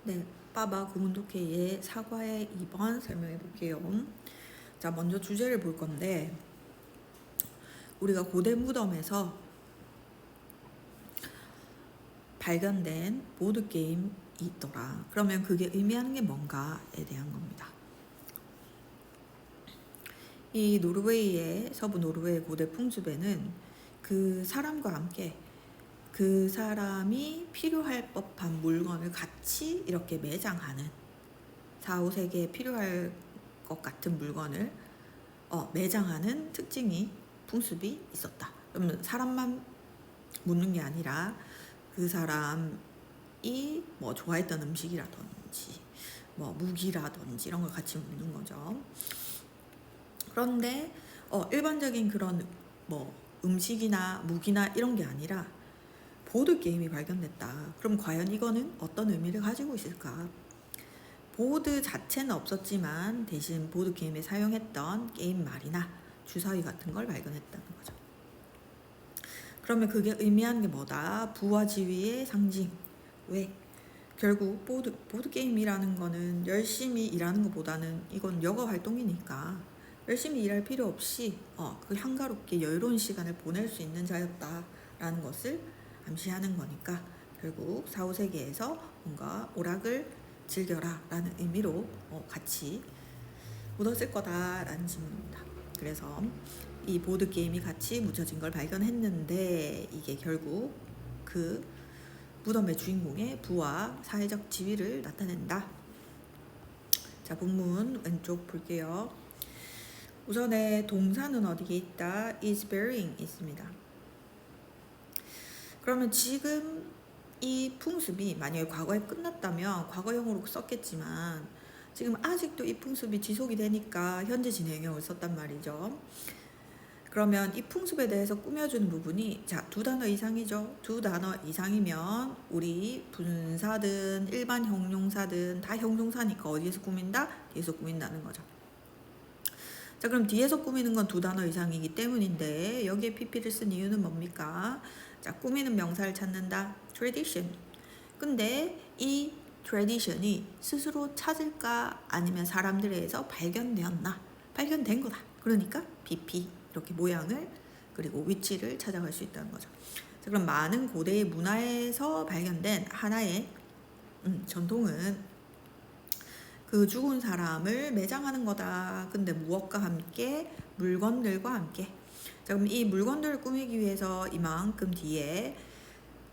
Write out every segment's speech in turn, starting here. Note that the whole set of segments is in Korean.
네, 빠바 구문독해의 사과의 2번 설명해 볼게요. 자, 먼저 주제를 볼 건데, 우리가 고대 무덤에서 발견된 보드게임이 있더라. 그러면 그게 의미하는 게 뭔가에 대한 겁니다. 이 노르웨이의, 서부 노르웨이 고대 풍습에는 그 사람과 함께 그 사람이 필요할 법한 물건을 같이 이렇게 매장하는 4, 5세기에 필요할 것 같은 물건을 매장하는 특징이 풍습이 있었다. 그러면 사람만 묻는 게 아니라 그 사람이 뭐 좋아했던 음식이라든지 뭐 무기라든지 이런 걸 같이 묻는 거죠. 그런데 일반적인 그런 뭐 음식이나 무기나 이런 게 아니라 보드 게임이 발견됐다. 그럼 과연 이거는 어떤 의미를 가지고 있을까? 보드 자체는 없었지만 대신 보드 게임에 사용했던 게임 말이나 주사위 같은 걸 발견했다는 거죠. 그러면 그게 의미하는 게 뭐다? 부와 지위의 상징. 왜? 결국 보드 게임이라는 거는 열심히 일하는 것보다는 이건 여가 활동이니까 열심히 일할 필요 없이 그 한가롭게 여유로운 시간을 보낼 수 있는 자였다라는 것을 암시하는 거니까 결국 4, 5세기에서 뭔가 오락을 즐겨라 라는 의미로 같이 묻었을 거다라는 질문입니다. 그래서 이 보드게임이 같이 묻혀진 걸 발견했는데 이게 결국 그 무덤의 주인공의 부와 사회적 지위를 나타낸다. 자, 본문 왼쪽 볼게요. 우선에 동사는 어디에 있다? is burying 있습니다. 그러면 지금 이 풍습이 만약에 과거에 끝났다면 과거형으로 썼겠지만 지금 아직도 이 풍습이 지속이 되니까 현재 진행형을 썼단 말이죠. 그러면 이 풍습에 대해서 꾸며주는 부분이 자, 2단어 이상이죠. 2단어 이상이면 우리 분사든 일반 형용사든 다 형용사니까 어디에서 꾸민다? 뒤에서 꾸민다는 거죠. 자, 그럼 뒤에서 꾸미는 건 2단어 이상이기 때문인데 여기에 pp를 쓴 이유는 뭡니까? 자, 꾸미는 명사를 찾는다. tradition. 근데 이 tradition이 스스로 찾을까 아니면 사람들에 의해서 발견되었나? 발견된 거다. 그러니까 pp 이렇게 모양을 그리고 위치를 찾아갈 수 있다는 거죠. 자, 그럼 많은 고대의 문화에서 발견된 하나의 전통은 그 죽은 사람을 매장하는 거다. 근데 무엇과 함께? 물건들과 함께. 자, 그럼 이 물건들을 꾸미기 위해서 이만큼 뒤에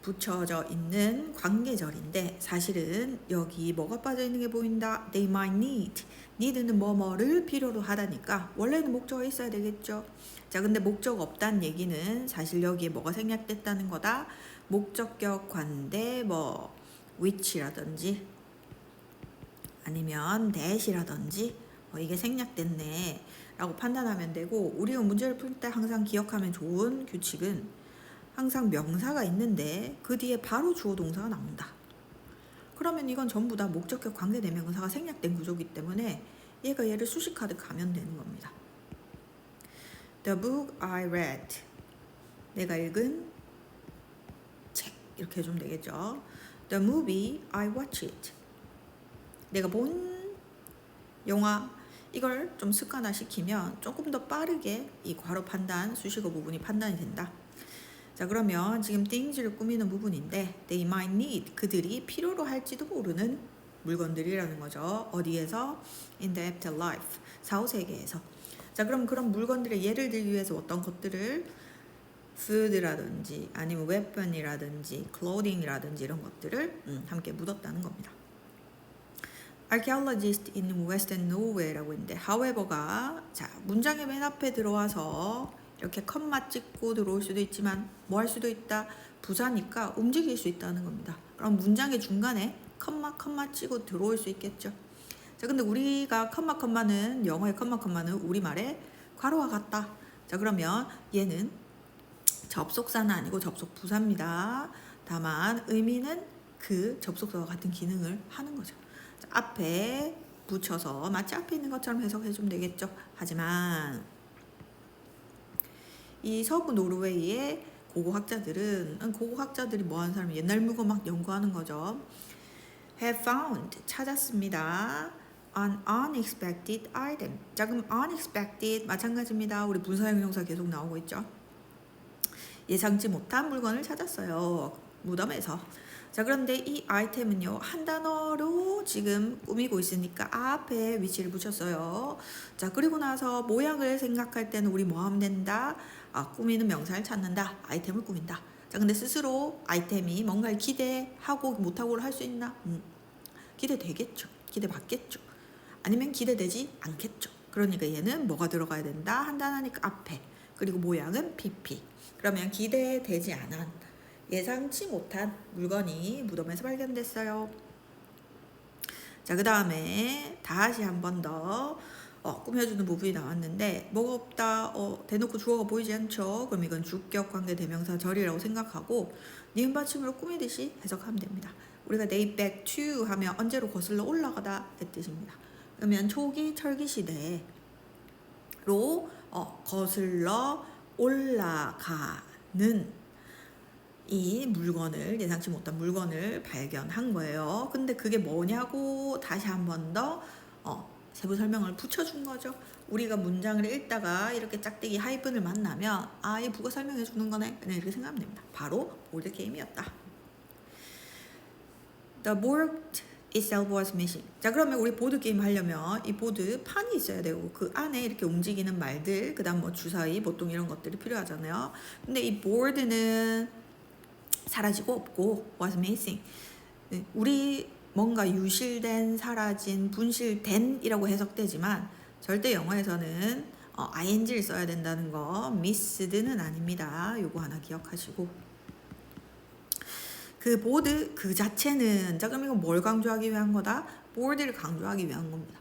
붙여져 있는 관계절인데 사실은 여기 뭐가 빠져 있는 게 보인다? They might need. need는 뭐뭐를 필요로 하다니까 원래는 목적어 있어야 되겠죠. 자, 근데 목적 없다는 얘기는 사실 여기에 뭐가 생략됐다는 거다? 목적격 관대 뭐 which라든지 아니면 that이라든지 이게 생략됐네 라고 판단하면 되고 우리가 문제를 풀 때 항상 기억하면 좋은 규칙은 항상 명사가 있는데 그 뒤에 바로 주어 동사가 나온다. 그러면 이건 전부 다 목적격 관계대명사가 생략된 구조이기 때문에 얘를 수식하듯 가면 되는 겁니다. The book I read. 내가 읽은 책 이렇게 해주면 되겠죠. The movie I watched. 내가 본 영화 이걸 좀 습관화시키면 조금 더 빠르게 이 괄호 판단, 수식어 부분이 판단이 된다. 자, 그러면 지금 things를 꾸미는 부분인데 they might need, 그들이 필요로 할지도 모르는 물건들이라는 거죠. 어디에서? in the afterlife, 4, 5세계에서. 자, 그럼 그런 물건들의 예를 들기 위해서 어떤 것들을 food라든지 아니면 weapon이라든지 clothing이라든지 이런 것들을 함께 묻었다는 겁니다. archaeologist in western Norway라고 있는데 however가 자, 문장의 맨 앞에 들어와서 이렇게 컴마 찍고 들어올 수도 있지만 뭐 할 수도 있다? 부사니까 움직일 수 있다는 겁니다. 그럼 문장의 중간에 컴마 찍고 들어올 수 있겠죠. 자, 근데 우리가 컴마는 영어의 컴마는 우리말에 괄호와 같다. 자, 그러면 얘는 접속사는 아니고 접속부사입니다. 다만 의미는 그 접속사와 같은 기능을 하는 거죠. 자, 앞에 붙여서 마치 앞에 있는 것처럼 해석해주면 되겠죠. 하지만 이 서부 노르웨이의 고고학자들이 뭐 하는 사람이 옛날 물건 막 연구하는 거죠. have found 찾았습니다. an unexpected item. 자, 그럼 unexpected 마찬가지입니다. 우리 분사형용사 계속 나오고 있죠. 예상치 못한 물건을 찾았어요. 무덤에서. 자, 그런데 이 아이템은요, 한 단어로 지금 꾸미고 있으니까 앞에 위치를 붙였어요. 자, 그리고 나서 모양을 생각할 때는 우리 뭐 하면 된다? 꾸미는 명사를 찾는다. 아이템을 꾸민다. 자, 근데 스스로 아이템이 뭔가를 기대하고 못하고를 할 수 있나? 기대되겠죠. 기대받겠죠. 아니면 기대되지 않겠죠. 그러니까 얘는 뭐가 들어가야 된다? 한 단어니까 앞에. 그리고 모양은 PP. 그러면 기대되지 않은 예상치 못한 물건이 무덤에서 발견됐어요. 자, 그 다음에 다시 한 번 더 꾸며주는 부분이 나왔는데 뭐가 없다, 대놓고 주어가 보이지 않죠. 그럼 이건 주격 관계 대명사 절이라고 생각하고 니은 받침으로 꾸미듯이 해석하면 됩니다. 우리가 date back to 하면 언제로 거슬러 올라가다 의 뜻입니다. 그러면 초기 철기 시대로 거슬러 올라가는 이 물건을, 예상치 못한 물건을 발견한 거예요. 근데 그게 뭐냐고 다시 한 번 더 세부 설명을 붙여준 거죠. 우리가 문장을 읽다가 이렇게 짝대기 하이픈을 만나면 이 국어 설명해 주는 거네, 그냥 이렇게 생각하면 됩니다. 바로 보드 게임이었다. The board itself was missing. 자, 그러면 우리 보드 게임 하려면 이 보드 판이 있어야 되고 그 안에 이렇게 움직이는 말들, 그다음 뭐 주사위, 보통 이런 것들이 필요하잖아요. 근데 이 보드는 사라지고 없고 was missing. 우리 뭔가 유실된, 사라진, 분실된 이라고 해석되지만 절대 영어에서는 ing를 써야 된다는 거, missed는 아닙니다. 요거 하나 기억하시고. 그 보드 그 자체는, 자, 그럼 이건 뭘 강조하기 위한 거다? 보드를 강조하기 위한 겁니다.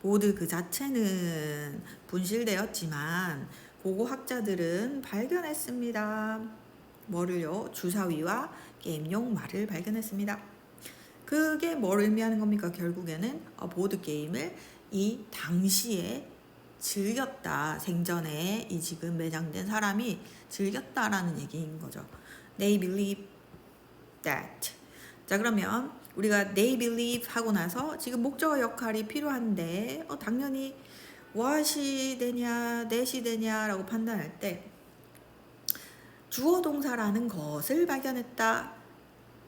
보드 그 자체는 분실되었지만 고고학자들은 발견했습니다. 뭐를요? 주사위와 게임용 말을 발견했습니다. 그게 뭘 의미하는 겁니까? 결국에는 보드 게임을 이 당시에 즐겼다. 생전에 이 지금 매장된 사람이 즐겼다라는 얘기인 거죠. They believe that. 자, 그러면 우리가 they believe 하고 나서 지금 목적어 역할이 필요한데 당연히 what이 되냐, that이 되냐라고 판단할 때 주어 동사라는 것을 발견했다.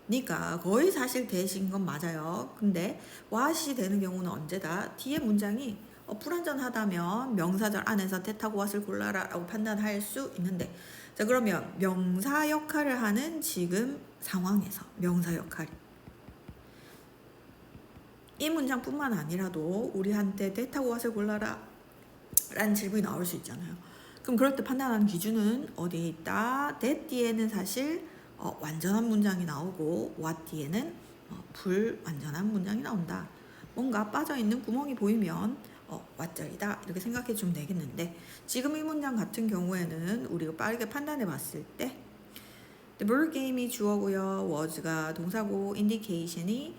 니까 거의 사실 대신 건 맞아요. 근데 what이 되는 경우는 언제다? 뒤에 문장이 불완전하다면 명사절 안에서 that하고 what을 골라라 라고 판단할 수 있는데, 자, 그러면 명사 역할을 하는 지금 상황에서 명사 역할이 이 문장뿐만 아니라도 우리한테 that하고 what을 골라라 라는 질문이 나올 수 있잖아요. 그럼 그럴 때 판단하는 기준은 어디에 있다? that 뒤에는 사실 완전한 문장이 나오고 what 뒤에는 불완전한 문장이 나온다. 뭔가 빠져있는 구멍이 보이면 what절이다 이렇게 생각해 주면 되겠는데, 지금 이 문장 같은 경우에는 우리가 빠르게 판단해 봤을 때 the board game이 주어고요, was가 동사고 indication이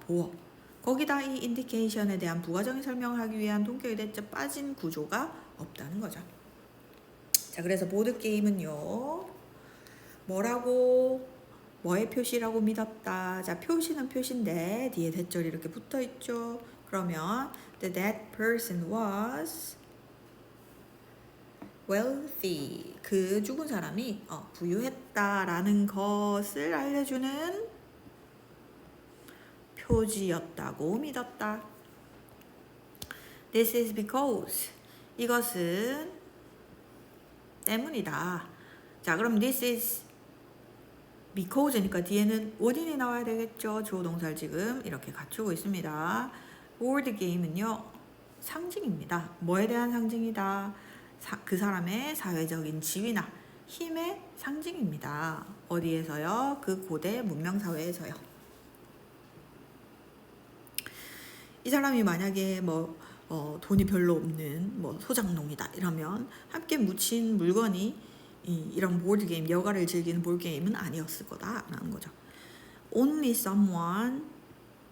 보어. 거기다 이 indication에 대한 부가적인 설명을 하기 위한 동격의 대자 빠진 구조가 없다는 거죠. 자, 그래서 보드 게임은요 뭐라고, 뭐의 표시라고 믿었다. 자, 표시는 표시인데 뒤에 대절이 이렇게 붙어 있죠. 그러면 that person was wealthy. 그 죽은 사람이 부유했다라는 것을 알려주는 표지였다고 믿었다. This is because. 이것은 때문이다. 자, 그럼 this is because니까 뒤에는 원인이 나와야 되겠죠. 주어 동사를 지금 이렇게 갖추고 있습니다. board game은요 상징입니다. 뭐에 대한 상징이다? 그 사람의 사회적인 지위나 힘의 상징입니다. 어디에서요? 그 고대 문명 사회에서요. 이 사람이 만약에 돈이 별로 없는 소장농이다 이러면 함께 묻힌 물건이 이런 보드게임, 여가를 즐기는 보드게임은 아니었을 거다라는 거죠. Only someone.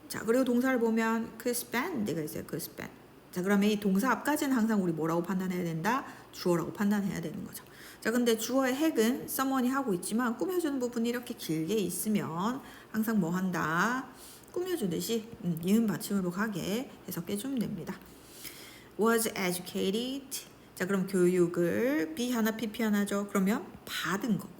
자, 그리고 동사를 보면 그 spend가 있어요. 그 spend. 자, 그러면 이 동사 앞까지는 항상 우리 뭐라고 판단해야 된다? 주어라고 판단해야 되는 거죠. 자, 근데 주어의 핵은 someone이 하고 있지만 꾸며주는 부분이 이렇게 길게 있으면 항상 뭐 한다? 꾸며주듯이 이음 받침으로 가게 해석해주면 됩니다. was educated. 자, 그럼 교육을 be 하나 pp 하나죠. 그러면 받은 거고.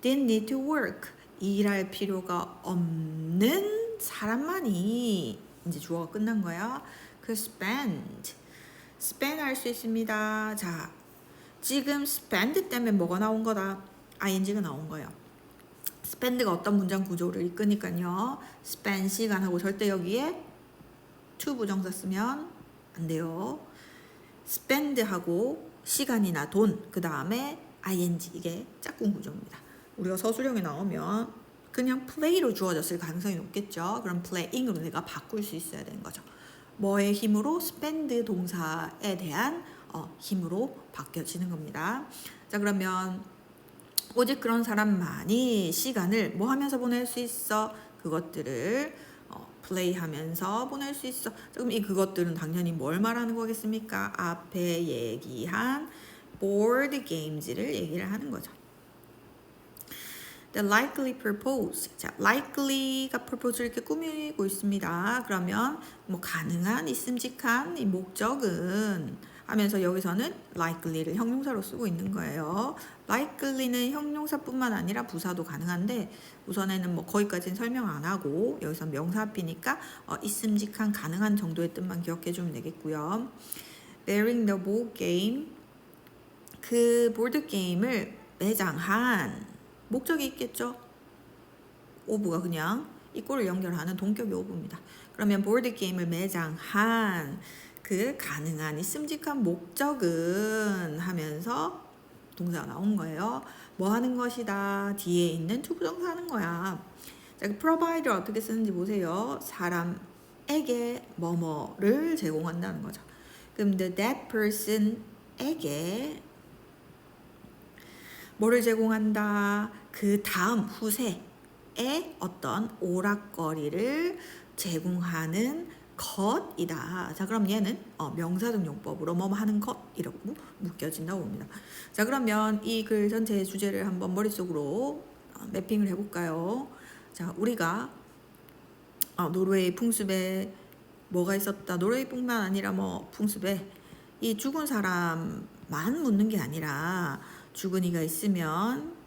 didn't need to work. 일할 필요가 없는 사람만이 이제 주어가 끝난 거야. 그 spend 할 수 있습니다. 자, 지금 spend 때문에 뭐가 나온 거다? ing가 나온 거예요. spend가 어떤 문장 구조를 이끄니까요. spend 시간하고 절대 여기에 to 부정사 쓰면 안 돼요. spend하고 시간이나 돈, 그 다음에 ing, 이게 짝꿍 구조입니다. 우리가 서술형에 나오면 그냥 play로 주어졌을 가능성이 높겠죠. 그럼 playing으로 내가 바꿀 수 있어야 되는 거죠. 뭐의 힘으로? spend 동사에 대한 힘으로 바뀌어지는 겁니다. 자, 그러면 오직 그런 사람만이 시간을 뭐 하면서 보낼 수 있어? 그것들을 플레이 하면서 보낼 수 있어. 그럼 이 그것들은 당연히 뭘 말하는 거겠습니까? 앞에 얘기한 board games를 얘기를 하는 거죠. The likely purpose. 자, likely가 purpose를 이렇게 꾸미고 있습니다. 그러면 뭐 가능한, 있음직한 이 목적은 하면서 여기서는 likely를 형용사로 쓰고 있는 거예요. likely는 형용사뿐만 아니라 부사도 가능한데 우선에는 뭐 거기까지는 설명 안 하고 여기서 명사 앞이니까 있음직한, 가능한 정도의 뜻만 기억해 주면 되겠고요. Bearing the board game. 그 보드 게임을 매장한 목적이 있겠죠. 오브가 그냥 이 꼴을 연결하는 동격의 오브입니다. 그러면 보드 게임을 매장한 그 가능한 있음직한 목적은 하면서 동사가 나온 거예요. 뭐 하는 것이다. 뒤에 있는 to 부정사 하는 거야. 자, provide를 어떻게 쓰는지 보세요. 사람에게 뭐뭐를 제공한다는 거죠. 그럼 that person에게 뭐를 제공한다? 그 다음 후세에 어떤 오락거리를 제공하는 것이다. 자, 그럼 얘는 명사등 용법으로 뭐 하는 것이라고 묶여진다고 봅니다. 자, 그러면 이 글 전체의 주제를 한번 머릿속으로 매핑을 해볼까요? 자, 우리가 노르웨이 풍습에 뭐가 있었다. 노르웨이뿐만 아니라 뭐 풍습에 이 죽은 사람만 묻는 게 아니라 죽은 이가 있으면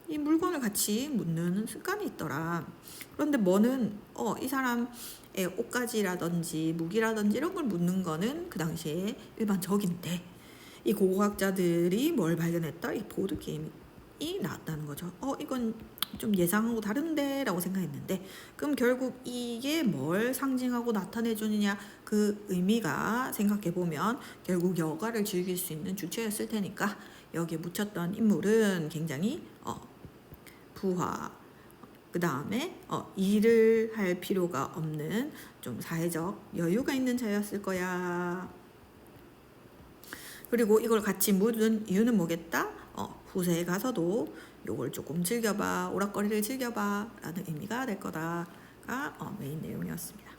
이 물건을 같이 묻는 습관이 있더라. 그런데 뭐는 이 사람의 옷가지라든지 무기라든지 이런 걸 묻는 거는 그 당시에 일반적인데 이 고고학자들이 뭘 발견했다? 이 보드게임이 나왔다는 거죠. 이건 좀 예상하고 다른데 라고 생각했는데 그럼 결국 이게 뭘 상징하고 나타내 주느냐 그 의미가 생각해보면 결국 여가를 즐길 수 있는 주체였을 테니까 여기에 묻혔던 인물은 굉장히 부하, 그 다음에 일을 할 필요가 없는 좀 사회적 여유가 있는 자였을 거야. 그리고 이걸 같이 묻은 이유는 뭐겠다? 후세에 가서도 요걸 조금 즐겨봐, 오락거리를 즐겨봐 라는 의미가 될 거다가 메인 내용이었습니다.